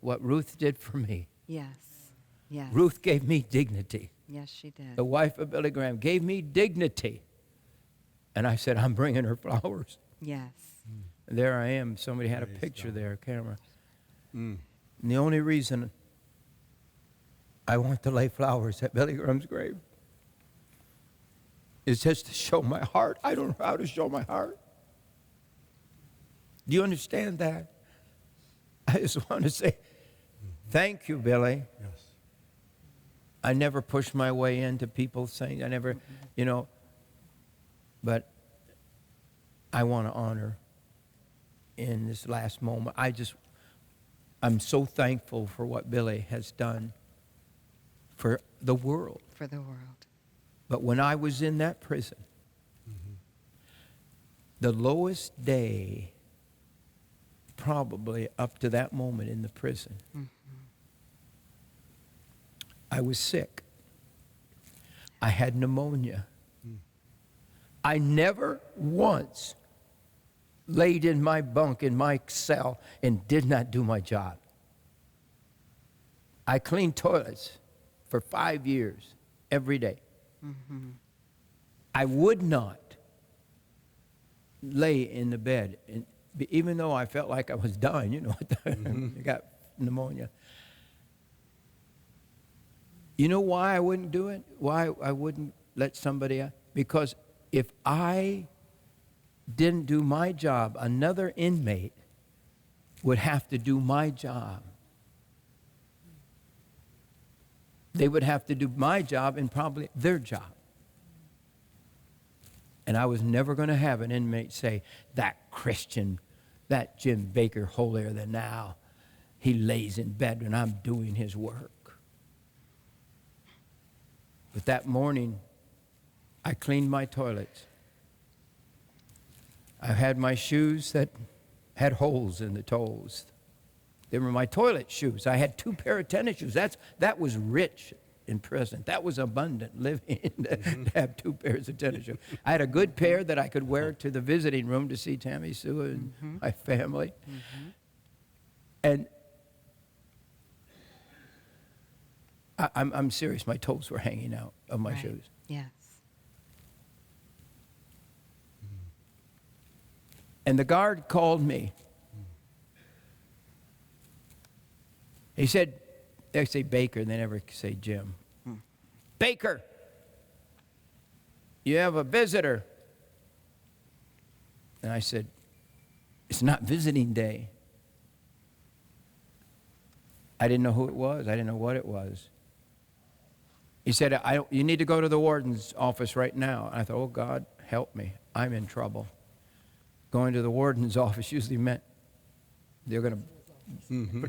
what Ruth did for me. Yes. Yes. Ruth gave me dignity. Yes, she did. The wife of Billy Graham gave me dignity. And I said, I'm bringing her flowers. Yes. And there I am. Somebody had a Praise picture God. there, camera. Mm. And the only reason I want to lay flowers at Billy Graham's grave is just to show my heart. I don't know how to show my heart. Do you understand that? I just want to say, thank you, Billy. Yes. I never pushed my way into people saying, I never, but I want to honor in this last moment. I'm so thankful for what Billy has done for the world. For the world. But when I was in that prison, the lowest day probably up to that moment in the prison, I was sick. I had pneumonia. I never once laid in my bunk in my cell and did not do my job. I cleaned toilets for 5 years, every day. I would not lay in the bed, even though I felt like I was dying, I got pneumonia. You know why I wouldn't do it? Why I wouldn't let somebody out? Because if I didn't do my job, another inmate would have to do my job. They would have to do my job and probably their job. And I was never going to have an inmate say, that Christian, that Jim Bakker, holier than thou, he lays in bed when I'm doing his work. But that morning, I cleaned my toilets. I had my shoes that had holes in the toes. They were my toilet shoes. I had 2 pair of tennis shoes. That was rich in prison. That was abundant living to have 2 pairs of tennis shoes. I had a good pair that I could wear to the visiting room to see Tammy Sue and my family. And I'm serious. My toes were hanging out of my shoes. Yes. And the guard called me. He said, they say Baker, they never say Jim. Baker, you have a visitor. And I said, it's not visiting day. I didn't know who it was. I didn't know what it was. He said, you need to go to the warden's office right now. And I thought, oh, God, help me. I'm in trouble. Going to the warden's office usually meant they're going to,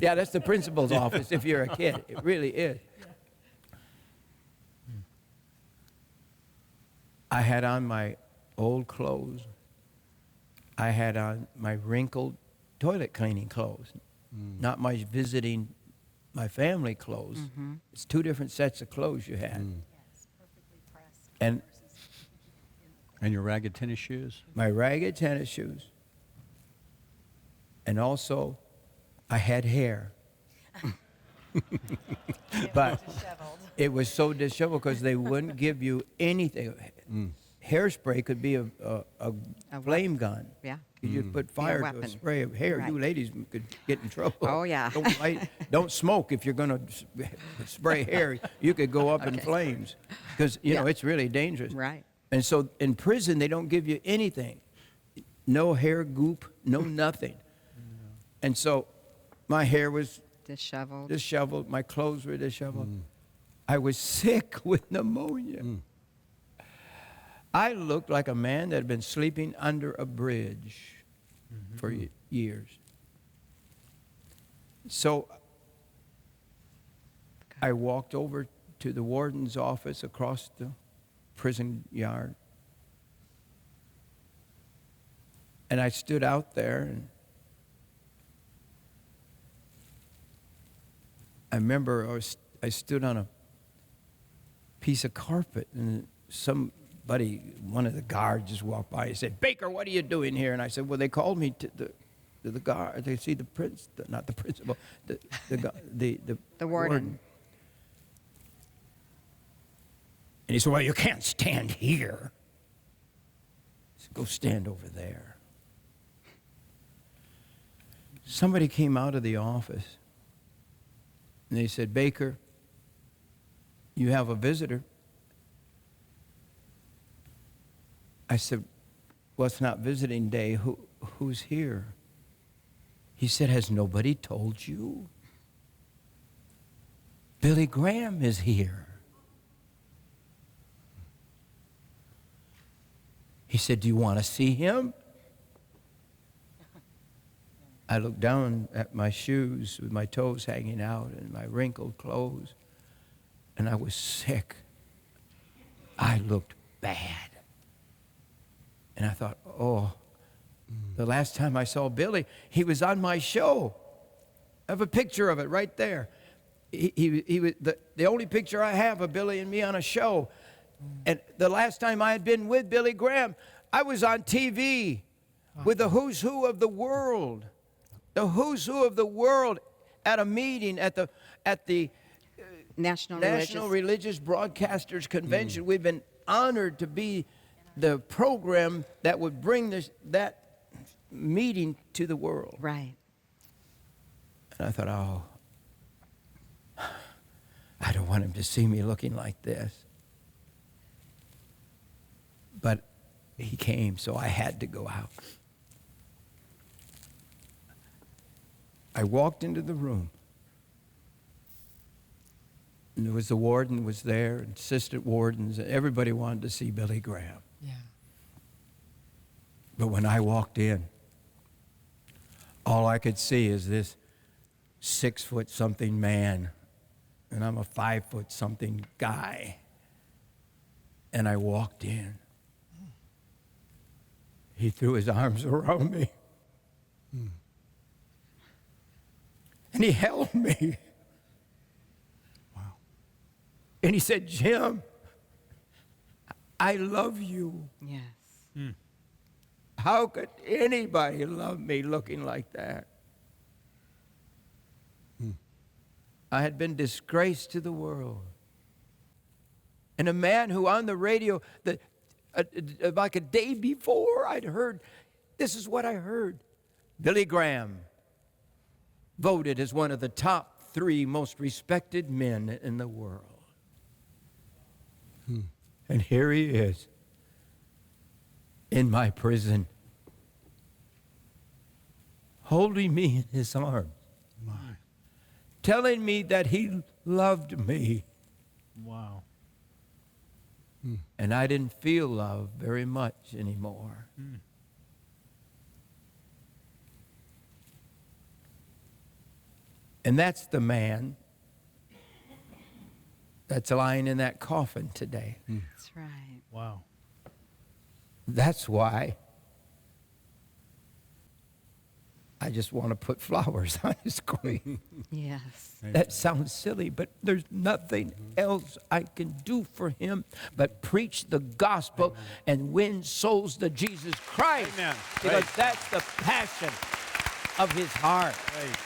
yeah, that's the principal's office if you're a kid. It really is. I had on my old clothes. I had on my wrinkled toilet cleaning clothes, not my visiting my family clothes. It's 2 different sets of clothes you had. Yes, perfectly pressed. And And your ragged tennis shoes? my ragged tennis shoes. And also, I had hair. But Disheveled. it was so disheveled because they wouldn't give you anything. Hairspray could be a flame gun. Yeah. You just put fire to a weapon. spray of hair. Right. You ladies could get in trouble. Oh, yeah. Don't smoke if you're going to spray hair. You could go up in flames because, Yeah. it's really dangerous. Right. And so in prison, they don't give you anything. No hair goop, no nothing. And so my hair was Disheveled. my clothes were disheveled. I was sick with pneumonia. I looked like a man that had been sleeping under a bridge for years. So I walked over to the warden's office across the prison yard. And I stood out there, and I remember I stood on a piece of carpet, and one of the guards just walked by and said, Baker, what are you doing here? And I said, well, they called me the guard. They see the not the principal, the warden. And he said, well, you can't stand here. He said, go stand over there. Somebody came out of the office, and they said, Bakker, you have a visitor. I said, well, it's not visiting day. Who's here? He said, has nobody told you? Billy Graham is here. He said, do you want to see him? I looked down at my shoes with my toes hanging out and my wrinkled clothes, and I was sick. I looked bad. And I thought, oh, the last time I saw Billy, he was on my show. I have a picture of it right there. He was the only picture I have of Billy and me on a show. And the last time I had been with Billy Graham, I was on TV with the who's who of the world. The who's who of the world at a meeting at the National Religious Broadcasters Convention. We've been honored to be the program that would bring that meeting to the world. Right. And I thought, oh, I don't want him to see me looking like this. But he came, so I had to go out. I walked into the room, and there was the warden was there, and assistant wardens, and everybody wanted to see Billy Graham. Yeah. But when I walked in, all I could see is this 6-foot-something man, and I'm a 5-foot-something guy. And I walked in. He threw his arms around me. And he held me. Wow. And he said, Jim, I love you. Yes. How could anybody love me looking like that? I had been disgraced to the world. And a man who on the radio, like a day before, I'd heard, this is what I heard. Billy Graham voted as one of the top 3 most respected men in the world. And here he is in my prison, holding me in his arms, telling me that he loved me. Wow. And I didn't feel love very much anymore. And that's the man that's lying in that coffin today. That's right. Wow. That's why I just want to put flowers on his grave. Yes. That sounds silly, but there's nothing else I can do for him but preach the gospel and win souls to Jesus Christ. Amen. Because that's the passion of his heart. Right.